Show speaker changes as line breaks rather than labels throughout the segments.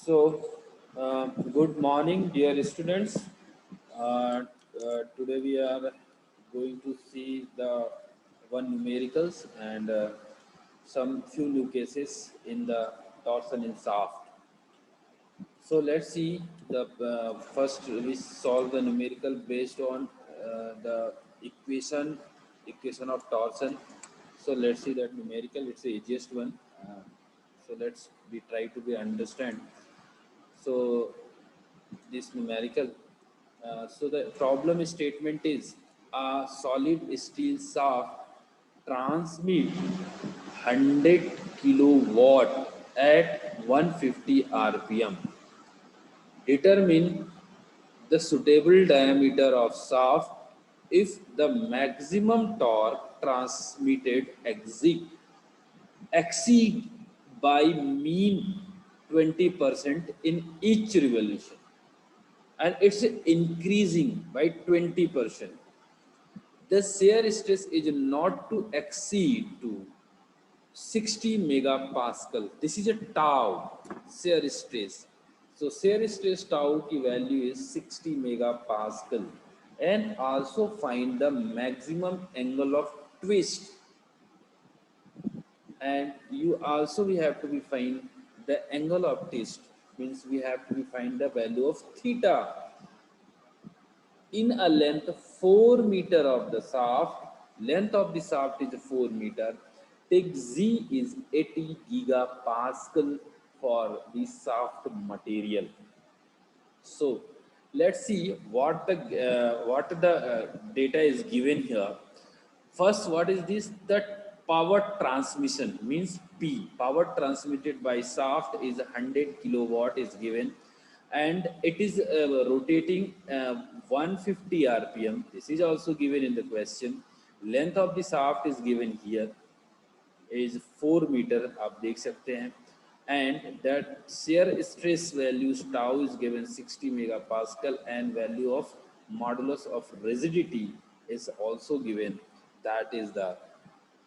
So, good morning, dear students. Today we are going to see the one numericals and some few new cases in the torsion in shaft. So let's see the first we solve the numerical based on the equation of torsion. So let's see that numerical. It's the easiest one. So let's we try to be understand. So this numerical. So the problem statement is a solid steel shaft transmit 100 kilowatt at 150 rpm. Determine the suitable diameter of shaft if the maximum torque transmitted exceed by mean 20% in each revolution, and it's increasing by 20%. The shear stress is not to exceed to 60 megapascal. This is a tau shear stress. So shear stress tau की value is 60 megapascal, and also find the maximum angle of twist, and you also we have to be find the angle of twist, means we have to be find the value of theta in a length 4 meter of the shaft. Length of the shaft is 4 meter. Take Z is 80 gigapascal for the shaft material. So let's see what the data is given here. First, what is this? That power transmission means P, power transmitted by shaft, is 100 kilowatt is given, and it is rotating 150 rpm. This is also given in the question. Length of the shaft is given here is 4 meter, आप देख सकते हैं, and that shear stress values tau is given 60 megapascal, and value of modulus of rigidity is also given, that is the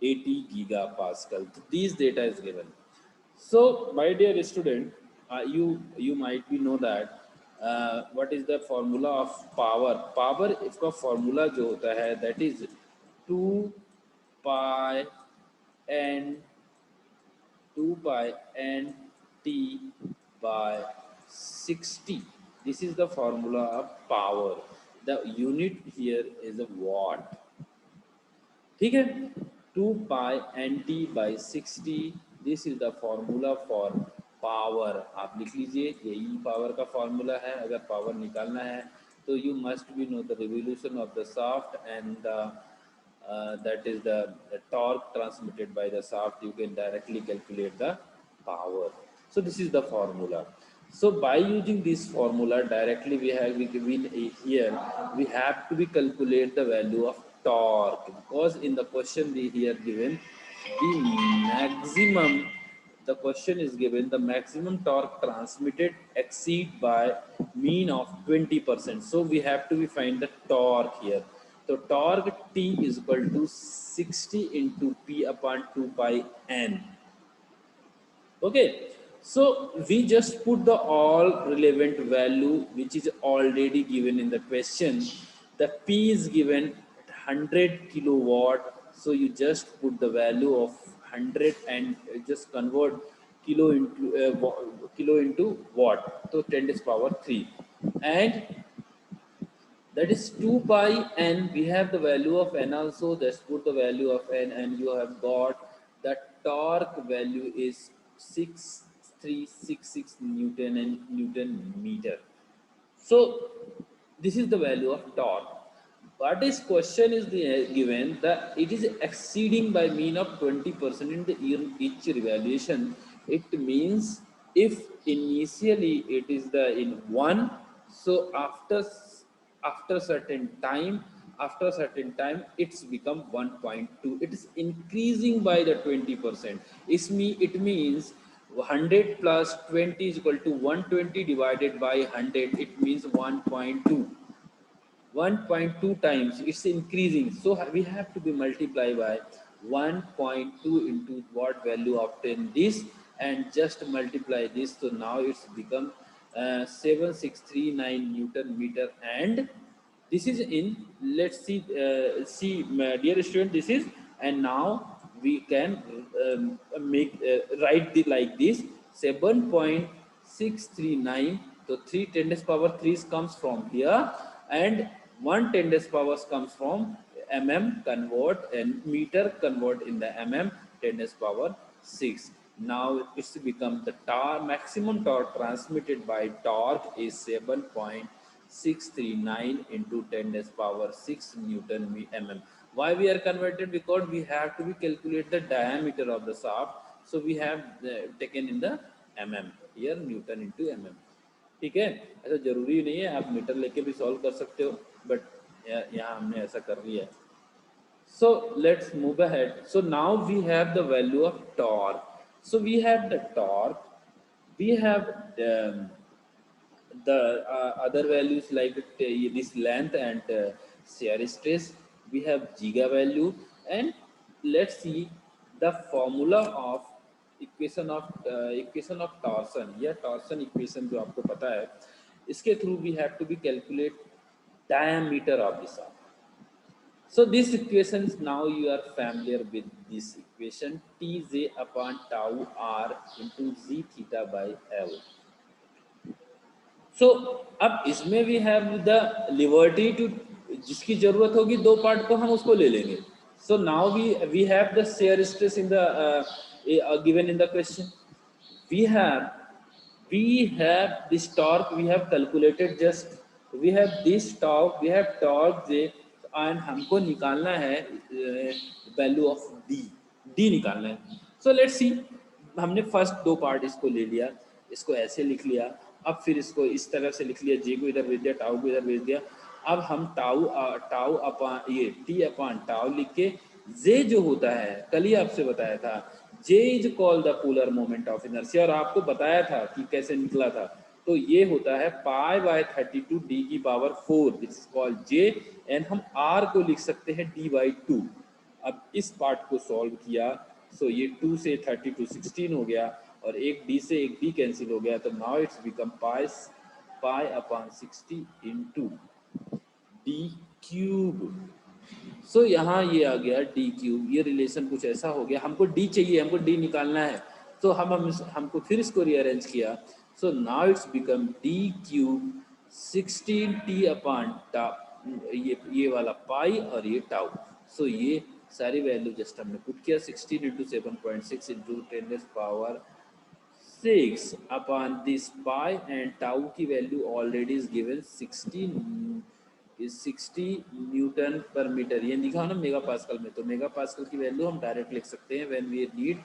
80 gigapascal. These data is given. So my dear student, you might be know that what is the formula of power इसका formula जो होता है, that is 2 pi n 2 pi n t by 60. This is the formula of power. The unit here is a watt. ठीक है, 2 pi n t by 60. This is the formula for power. आप लिख लीजिए, यही power का formula है. अगर power निकालना है तो you must be know the revolution of the shaft and that is the torque transmitted by the shaft. You can directly calculate the power. So this is the formula. So by using this formula directly, we here we have to be calculate the value of torque, because in the question we here given the maximum. The question is given the maximum torque transmitted exceed by mean of 20%. So we have to be find the torque here. So torque T is equal to 60 into P upon 2 pi n. Okay, so we just put the all relevant value which is already given in the question. The P is given at 100 kilowatt, so you just put the value of 100 and just convert kilo into watt, so 10 to the power 3, and that is 2 pi n. We have the value of n also. Just put the value of n, and you have got the torque value is 6366 newton and newton meter. So this is the value of torque. What is question is given that it is exceeding by mean of 20% in the each revaluation. It means if initially it is the in 1, so after certain time it's become 1.2. It is increasing by the 20%. It means 100 plus 20 is equal to 120 divided by 100. It means 1.2 times it's increasing. So we have to be multiply by 1.2 into what value obtain this and just multiply this, so now it's become 7639 Newton meter. And this is in, let's see dear student, this is, and now we can make write the like this 7.639. So 3 10 raised power 3 comes from here, and 1 10 raised power comes from mm convert, and meter convert in the mm, 10 raised power 6. Now it's become the torque, maximum torque transmitted by torque is 7.639 into 10 raised power 6 Newton mm. Why we are converted? Because we have to be calculate the diameter of the shaft, so we have taken in the mm, here Newton into mm. ठीक है, ऐसा जरूरी नहीं है, आप metre लेके भी solve कर सकते हो, बट यहाँ हमने ऐसा कर लिया है. So let's move ahead. So now we have the value of torque. So we have the torque, we have the other values like this length and shear stress. We have giga value, and let's see the formula of equation of torsion या torsion equation जो आपको पता है, इसके through we have to be calculate diameter of the shaft. So these equations, now you are familiar with this equation, Tj upon tau r into z theta by L. So अब इसमें we have the liberty to, जिसकी जरूरत होगी दो part को हम उसको ले लेंगे. So now we have the shear stress in the given in the question. We have this torque, we have calculated, just we have this torque, we have torque j, and हमको निकालना है value of D निकालना है. सो let's सी, हमने first दो part इसको ले लिया, इसको ऐसे लिख लिया, अब फिर इसको इस तरह से लिख लिया, जे को इधर भेज दिया, टाउ को इधर भेज दिया. अब हम टाउ अपान ये टी अपान टाउ लिख के, जे जो होता है कल ही आपसे बताया था, J is called the polar moment of inertia, और आपको बताया था कि कैसे निकला था. तो ये होता है पाई बाय 32 डी की power 4, this is called J, and हम आर को लिख सकते हैं डी बाई 2. अब इस पार्ट को सॉल्व किया, सो ये 2 से 32 16 हो गया, और एक डी से एक डी कैंसिल हो गया, तो now it's become pi upon 60 into D cube. So यहाँ ये आ गया डी क्यूब, ये रिलेशन कुछ ऐसा हो गया, हमको डी चाहिए, हमको डी निकालना है, तो हमको फिर इसको रीअरेंज किया. So now it's become D cube 16 T upon tau, ये वाला पाई और ये टाउ. सो ये सारी वैल्यू जस्ट हमने पुट किया, 16 into 7.6 into 10 raise power 6 upon this pi, and tau की value already is given 60 newton per metre, ये लिखा ना मेगा पास्कल में, तो मेगा पास्कल की वैल्यू हम डायरेक्ट लिख सकते हैं when we need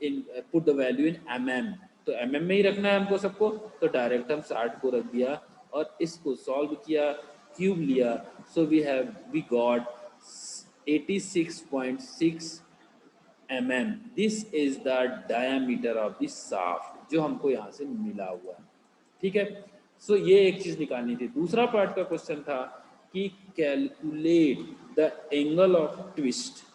in put the value in mm, तो mm में ही रखना है हमको सबको, तो डायरेक्ट हम 60 को रख दिया और इसको सॉल्व किया, क्यूब लिया. So we got 86.6 mm. This is the diameter of this shaft जो हमको यहाँ से मिला हुआ है. ठीक है, सो ये एक चीज निकालनी थी. दूसरा पार्ट का क्वेश्चन था कि calculate the angle of twist.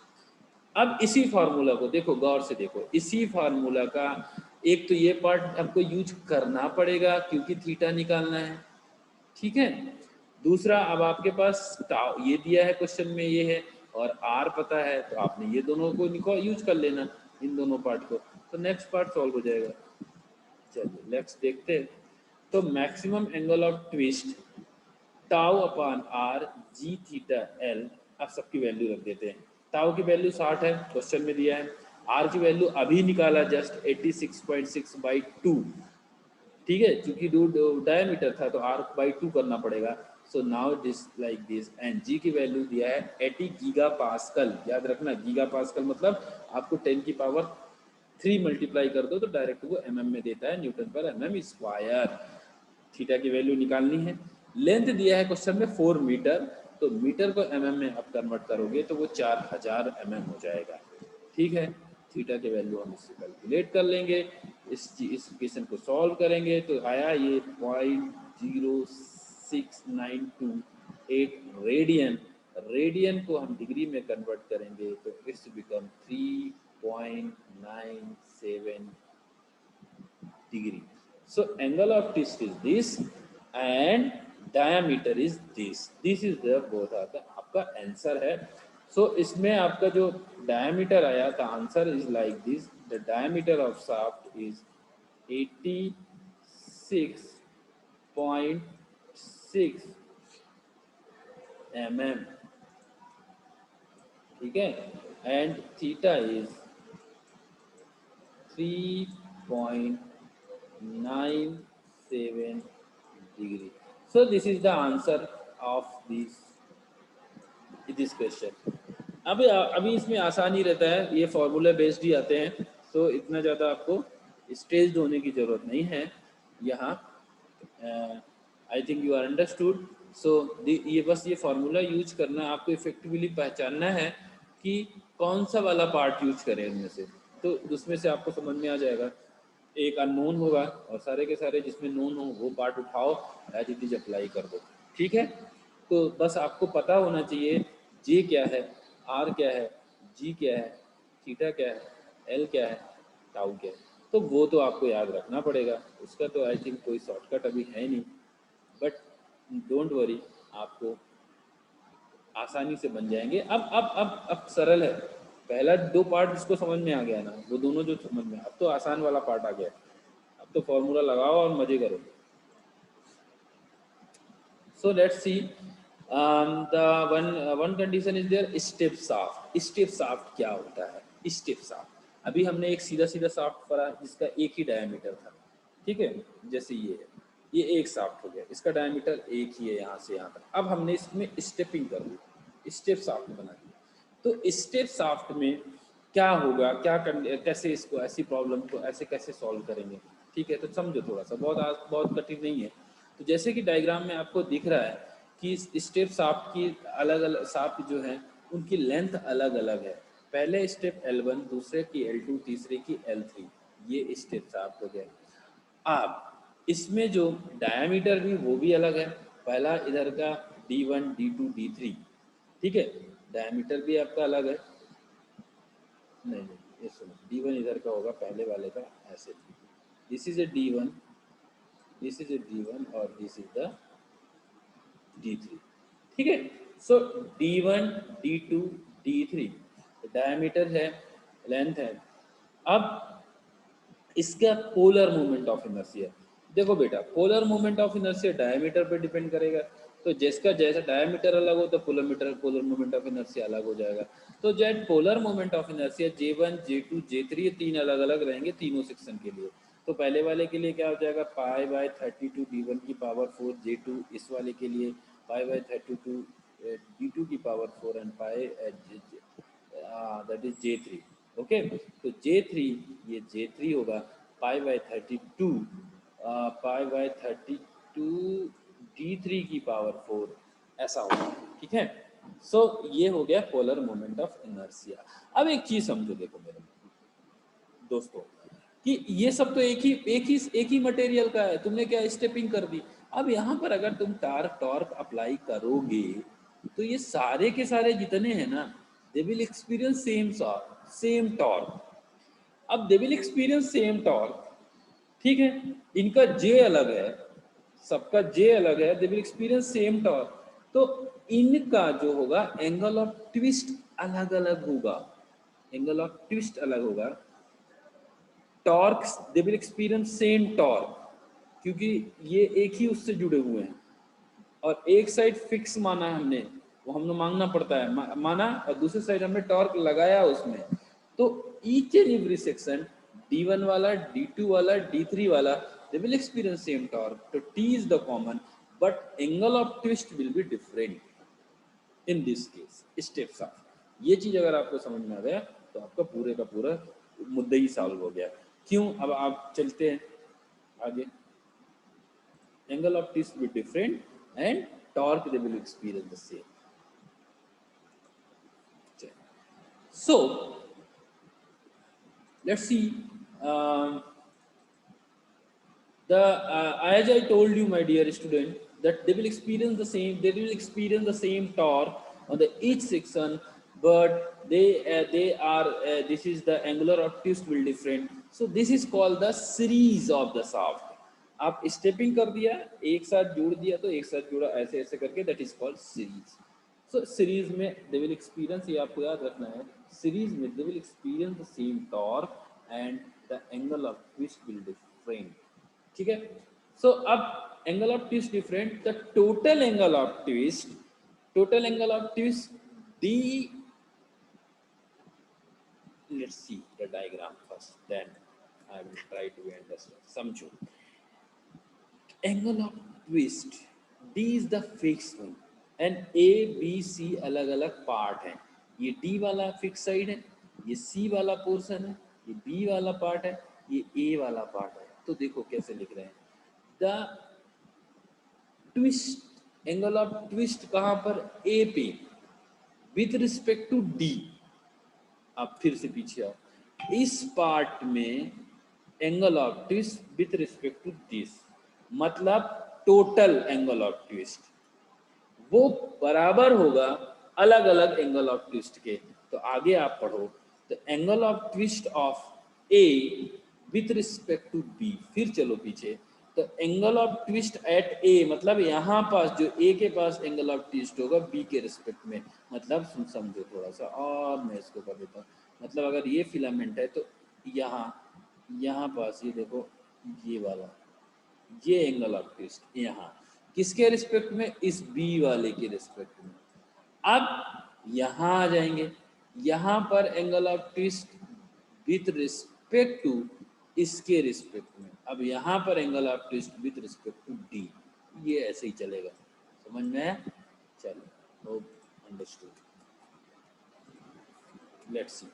अब इसी फार्मूला को देखो, गौर से देखो, इसी फार्मूला का एक तो ये पार्ट हमको यूज करना पड़ेगा क्योंकि थीटा निकालना है. ठीक है, दूसरा अब आपके पास ये दिया है क्वेश्चन में, ये है, और आर पता है, तो आपने ये दोनों को यूज कर लेना, इन दोनों पार्ट को, तो नेक्स्ट पार्ट सॉल्व हो जाएगा. चलिए नेक्स्ट देखते हैं. तो maximum angle of twist tau upon R G theta L, अब सबकी वैल्यू रख देते हैं. टाउ की वैल्यू 60 है, क्वेश्चन में दिया है. आर की वैल्यू अभी निकाला जस्ट 86.6 बाई 2. ठीक है, क्योंकि डायमीटर था तो आर बाई 2 करना पड़ेगा. So now this like this, and G की वैल्यू दिया है 80 गीगा पास्कल. याद रखना, गीगा पास्कल मतलब आपको 10 की पावर 3 मल्टीप्लाई कर दो तो डायरेक्ट वो mm में देता है, न्यूटन पर mm स्क्वायर. थीटा की वैल्यू निकालनी है. लेंथ दिया है क्वेश्चन में 4 मीटर, तो मीटर को mm में आप कन्वर्ट करोगे तो वो 4000 mm हो जाएगा. ठीक है, थीटा की वैल्यू हम इससे कैलकुलेट कर लेंगे, इस इक्वेशन को सॉल्व करेंगे तो आया ये 0.0692 रेडियन. रेडियन को हम डिग्री में कन्वर्ट करेंगे तो it's become 3.96 degree. So angle of twist is this and diameter is this. This is the both are the आपका आंसर है. So इसमें आपका जो diameter आया था answer is like this. The diameter of shaft is 86.6 mm. ठीक है, and theta is 3.97 degree. So this is the answer of this question. अभी इसमें आसानी रहता है, ये फॉर्मूला बेस्ड ही आते हैं, तो इतना ज़्यादा आपको स्ट्रेस्ड होने की ज़रूरत नहीं है यहाँ. I think you are understood. So ये बस ये फार्मूला यूज करना, आपको इफेक्टिवली पहचानना है कि कौन सा वाला पार्ट यूज करें इनमें से, तो उसमें से आपको समझ में आ जाएगा. एक अननोन होगा और सारे के सारे जिसमें नोन हो वो पार्ट उठाओ, एज इट इज अप्लाई कर दो. ठीक है, तो बस आपको पता होना चाहिए जे क्या है, आर क्या है, जी क्या है, थीटा क्या है, एल क्या है, टाउ क्या है. तो वो तो आपको याद रखना पड़ेगा, उसका तो आई थिंक कोई शॉर्टकट अभी है नहीं. बट डोंट वरी, आपको आसानी से बन जाएंगे. अब सरल है. पहला दो पार्ट जिसको समझ में आ गया ना, वो दोनों जो समझ में, अब तो आसान वाला पार्ट आ गया. अब तो फॉर्मूला लगाओ और मजे करो. So let's see. The one condition is there, step shaft. Step shaft क्या होता है? स्टेप शाफ्ट, अभी हमने एक सीधा सीधा शाफ्ट पढ़ा जिसका एक ही डायमीटर था. ठीक है, जैसे ये है, ये एक शाफ्ट हो गया, इसका डायमीटर एक ही है यहाँ से यहाँ तक. अब हमने इसमें स्टेपिंग कर दी, स्टेप शाफ्ट बना दिया. तो स्टेप शाफ्ट में क्या होगा, कैसे इसको, ऐसी प्रॉब्लम को ऐसे कैसे सॉल्व करेंगे. ठीक है, तो समझो थोड़ा सा, बहुत कठिन नहीं है. तो जैसे कि डायग्राम में आपको दिख रहा है कि स्टेप शाफ्ट की अलग अलग शाफ्ट जो है उनकी लेंथ अलग अलग है. पहले स्टेप L1, दूसरे की L2, तीसरे की L3. ये स्टेप शाफ्ट हो गया. अब इसमें जो डायमीटर भी वो भी अलग है. पहला इधर का D1, D2, D3. ठीक है, डायमीटर भी आपका अलग है. नहीं, ये सुनो, D1 इधर का होगा पहले वाले का ऐसे. This is a D1, this is a D1 और दिस इज द D3. ठीक है, सो D1, D2, D3 डायमीटर है, लेंथ है. अब इसका पोलर मोमेंट ऑफ इनर्शिया, देखो बेटा, polar moment of inertia diameter पे डिपेंड करेगा. तो जिसका जैसा डायमीटर अलग हो तो पोलर मोमेंट ऑफ इनर्शिया अलग हो जाएगा. तो jet polar moment of inertia J1, J2, J3 ये तीन अलग अलग रहेंगे तीनों सेक्शन के लिए. तो पहले वाले के लिए क्या हो जाएगा, π/32 D1 की पावर 4 J2. इस वाले के लिए π/32 D2 की power 4 and that is J3. Okay, तो J3, ये J3 होगा π/32 D3 की पावर 4, ऐसा होगा. ठीक है, सो ये हो गया पोलर मोमेंट ऑफ इनर्शिया. अब एक चीज समझो, देखो मेरे दोस्तों, कि ये सब तो एक ही मटेरियल का है. तुमने क्या स्टेपिंग कर दी. अब यहाँ पर अगर तुम टॉर्क अप्लाई करोगे तो ये सारे के सारे जितने हैं ना, they will experience same torque. अब they will experience same torque. ठीक है, इनका जे अलग है, सबका जे अलग है, दे विल एक्सपीरियंस सेम टॉर्क. तो इनका जो होगा एंगल ऑफ ट्विस्ट अलग अलग होगा. एंगल ऑफ ट्विस्ट अलग होगा. Torque they will experience same torque, क्योंकि ये एक ही उससे जुड़े हुए हैं. और एक साइड फिक्स माना है हमने, वो हमने मांगना पड़ता है माना, और दूसरी साइड हमने टॉर्क लगाया उसमें. तो each and every section, D1 वाला, D2 वाला, D3 वाला, they will experience same torque. So T is the common, but angle of twist will be different in this case. Step shaft. ये चीज अगर आपको समझ में आ गया तो आपका पूरे का पूरा मुद्दा ही सॉल्व हो गया. क्यों? अब आप चलते हैं आगे. Angle of twist will be different and torque they will experience the same. So let's see. As I told you, my dear student, that they will experience the same. They will experience the same torque on the each section, but they are. This is the angular of twist will different. So this is called the series of the shaft. आप stepping कर दिया, एक साथ जोड़ दिया तो एक साथ जोड़ा, ऐसे ऐसे करके, that is called series. So series में दे विल एक्सपीरियंस, ये आपको याद रखना है, सीरीज में they will experience the same torque and the angle of twist will different. ठीक है। सो अब angle of twist different, the total angle of twist D, let's see the diagram first, then I will try to understand, समझो। Angle of twist, D is the fix one and A B C अलग अलग part है। ये D वाला fix side है, ये सी वाला portion है, ये बी वाला पार्ट है, ये ए वाला पार्ट है। तो देखो कैसे लिख रहे हैं, the twist, angle of twist कहाँ पर, ए पे, विथ रिस्पेक्ट टू डी। आप फिर से पीछे आओ, इस पार्ट में angle of twist with respect to this, मतलब टोटल एंगल ऑफ ट्विस्ट वो बराबर होगा अलग अलग एंगल ऑफ ट्विस्ट के। तो आगे आप पढ़ो, तो angle of twist of A with respect to B, फिर चलो पीछे, तो angle of twist at A, मतलब यहाँ पास जो ए के पास एंगल ऑफ ट्विस्ट होगा बी के रिस्पेक्ट में, मतलब समझो थोड़ा सा और मैं इसको कर देता हूँ। मतलब अगर ये फिलामेंट है तो यहाँ पास ये देखो, ये वाला, ये एंगल ऑफ ट्विस्ट यहाँ किसके रिस्पेक्ट में, इस बी वाले के रिस्पेक्ट में। अब यहाँ आ जाएंगे, यहाँ पर angle of twist with respect to इसके रिस्पेक्ट में। अब यहाँ पर angle of twist with respect to D, ये ऐसे ही चलेगा। समझ में आया? चलो, hope understood. Let's see.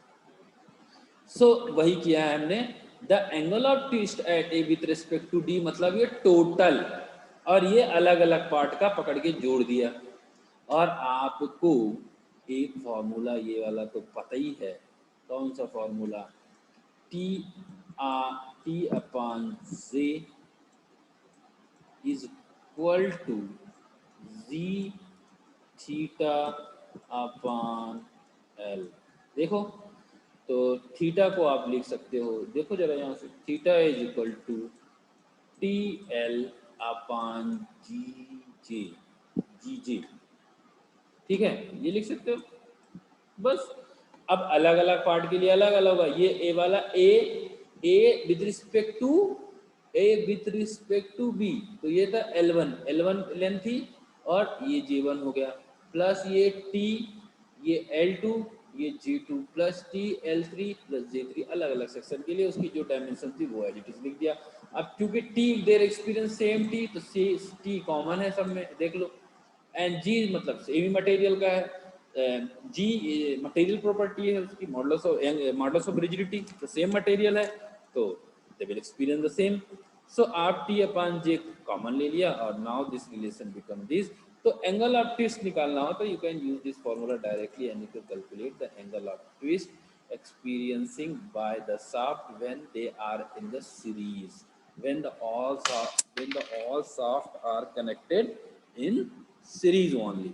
So वही किया है हमने, the angle of twist at A with respect to D, मतलब ये टोटल, और ये अलग अलग पार्ट का पकड़ के जोड़ दिया। और आपको एक फॉर्मूला ये वाला तो पता ही है, कौन सा formula, T upon J is equal to G theta upon L. देखो, तो थीटा को आप लिख सकते हो, देखो जरा यहाँ से, theta is equal to T L upon G J, ठीक है, ये लिख सकते हो बस। अब अलग अलग पार्ट के लिए अलग अलग होगा, ये ए वाला ए विथ रिस्पेक्ट टू बी, तो ये था L1 लेंथ थी, और ये J1 हो गया, प्लस ये T, ये L2, ये J2, plus T L3 plus J3, अलग अलग सेक्शन के लिए उसकी जो डायमेंशन थी वो एज इट इज लिख दिया। अब क्योंकि T their experience same T, तो T कॉमन है सब में, देख लो। एंड जी मतलब सेमी मटेरियल का है, जी मटेरियल प्रॉपर्टी है उसकी, मॉडुलस ऑफ रिजिडिटी, तो सेम मटेरियल है, तो they will experience the same. So आप टी अपॉन जे कॉमन ले लिया, और now this relation become this. तो एंगल ऑफ ट्विस्ट निकालना हो तो you can use this formula directly and you can calculate the angle of twist experiencing by the shaft when they are in the series, when the all shaft are connected in series only।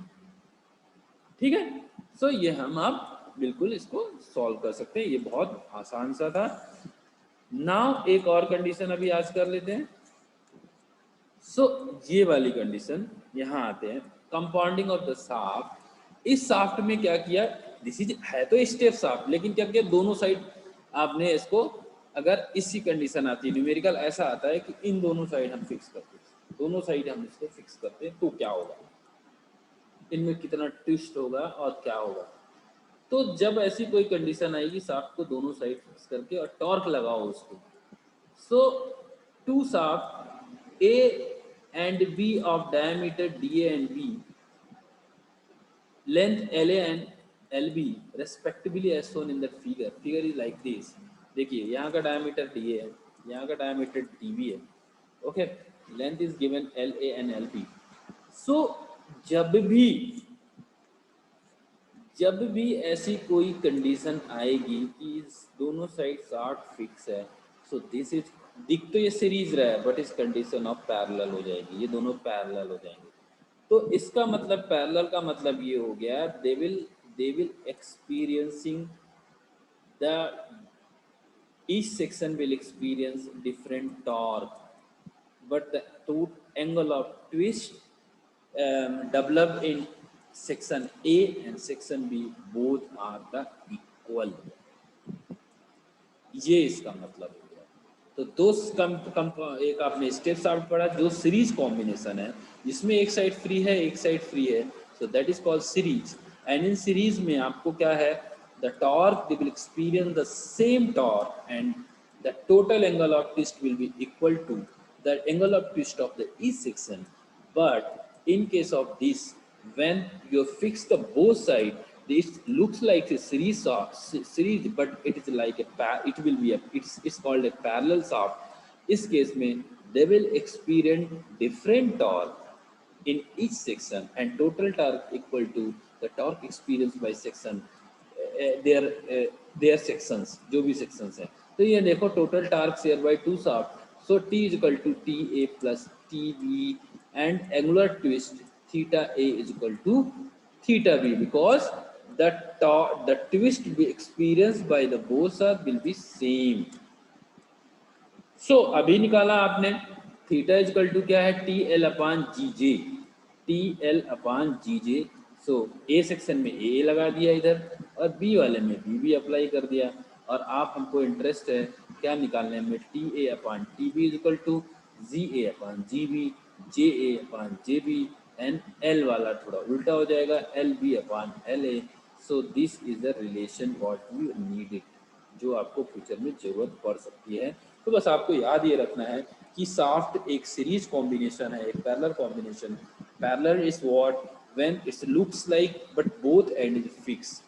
ठीक है। सो ये हम आप बिल्कुल इसको solve कर सकते हैं, ये बहुत आसान सा था। नाउ एक और कंडीशन अभी आज कर लेते हैं। सो ये वाली कंडीशन, यहाँ आते हैं, कंपाउंडिंग ऑफ द शाफ्ट। इस शाफ्ट में क्या किया, दिस इज है तो स्टेप शाफ्ट, लेकिन क्या किया, दोनों साइड आपने इसको, अगर इसी कंडीशन आती है न्यूमेरिकल ऐसा आता है कि इन दोनों साइड हम फिक्स करते हैं, दोनों साइड हम इसको फिक्स करते हैं, तो क्या होगा, इनमें कितना ट्विस्ट होगा और क्या होगा। तो जब ऐसी कोई कंडीशन आएगी, शाफ्ट को दोनों साइड फिक्स करके और टॉर्क लगाओ उसको। So two shaft A and B of diameter D A and B, length L A and L B respectively as shown in the figure is like this. देखिए यहाँ का diameter D A है, यहाँ का diameter D B है, okay, length is given L A and L B. So जब भी ऐसी कोई कंडीशन आएगी कि दोनों साइड शाफ्ट फिक्स है, सो दिस इज, दिख तो ये सीरीज रहा है बट इस कंडीशन ऑफ पैरेलल हो जाएगी, ये दोनों पैरेलल हो जाएंगे। तो इसका मतलब, पैरेलल का मतलब ये हो गया, they will experiencing the each section will experience different torque, but the two angle of twist developed in section A and section B both are the equal. ये इसका मतलब हो गया। तो दो एक आपने स्टेप शाफ्ट पढ़ा जो सीरीज कॉम्बिनेशन है, जिसमें एक साइड फ्री है एक साइड फ्री है, so that is called series. And in series में आपको क्या है, the torque they will experience the same torque and the total angle of twist will be equal to the angle of twist of the each section. But in case of this, when you fix the both side, this looks like a series, but it is like it will be it's called a parallel shaft. इस case में they will experience different torque in each section and total torque equal to the torque experienced by section their sections, जो भी sections हैं। तो ये देखो total torque share by two shaft, so T is equal to TA plus TB and angular twist theta A is equal to theta B because the twist be experienced by the both shaft will be same. सो अभी निकाला आपने theta is equal to क्या है, T L upon G J, T L upon G J. So A section में A लगा दिया इधर और बी वाले में बी भी अप्लाई कर दिया। और आप हमको इंटरेस्ट है क्या निकालने में, T A upon T B is equal to G A upon G B, J A upon J B and L वाला थोड़ा उल्टा हो जाएगा, L B upon L A. So this is the relation what you need it, जो आपको future में जरूरत पड़ सकती है। तो बस आपको याद ये रखना है कि साफ्ट एक सीरीज कॉम्बिनेशन है, एक parallel combination. Parallel is what when it's looks like but both end is fix.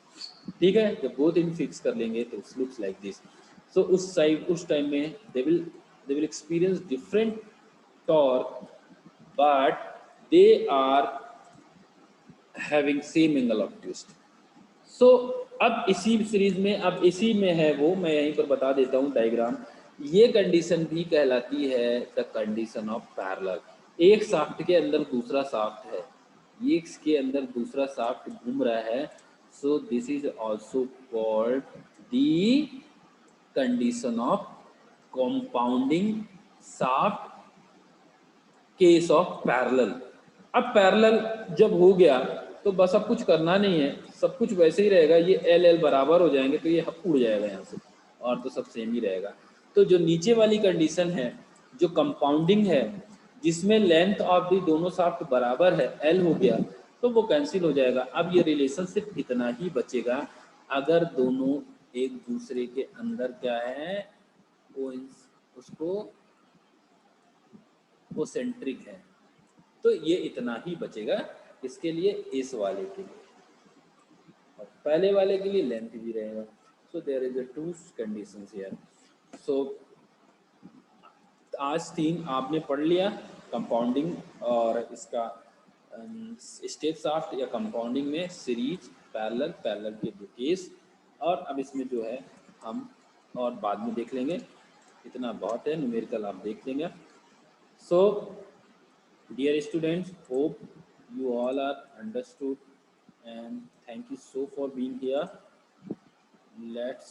ठीक है, जब बोथ एंड फिक्स कर लेंगे तो it's looks like this. So उस टाइम में they will experience different torque but they are having same angle of twist. So अब इसी सीरीज में, अब इसी में है वो, मैं यहीं पर बता देता हूँ डायग्राम। ये कंडीशन भी कहलाती है द कंडीशन ऑफ पैरेलल। एक शाफ्ट के अंदर दूसरा शाफ्ट है, एक के अंदर दूसरा शाफ्ट घूम रहा है, सो this is also called the condition of compounding shaft case of parallel. अब पैरेलल जब हो गया तो बस अब कुछ करना नहीं है, सब कुछ वैसे ही रहेगा, ये एल एल बराबर हो जाएंगे तो ये उड़ जाएगा यहाँ से और तो सब सेम ही रहेगा। तो जो नीचे वाली कंडीशन है जो कंपाउंडिंग है, जिसमें लेंथ ऑफ दी दोनों शाफ्ट बराबर है, एल हो गया, तो वो कैंसिल हो जाएगा। अब ये रिलेशन सिर्फ इतना ही बचेगा अगर दोनों एक दूसरे के अंदर क्या है, वो उसको वो सेंट्रिक है। तो ये इतना ही बचेगा इसके लिए, इस वाले के लिए, और पहले वाले के लिए लेंथ भी रहेगा। So there is a two conditions here. So आज 3 आपने पढ़ लिया, कंपाउंडिंग और इसका स्टेप शाफ्ट या कंपाउंडिंग में सीरीज, पैरेलल, पैरेलल के दो केस, और अब इसमें जो है हम और बाद में देख लेंगे, इतना बहुत है, न्यूमेरिकल आप देख लेंगे। सो dear students, hope you all are understood and thank you so for being here. Let's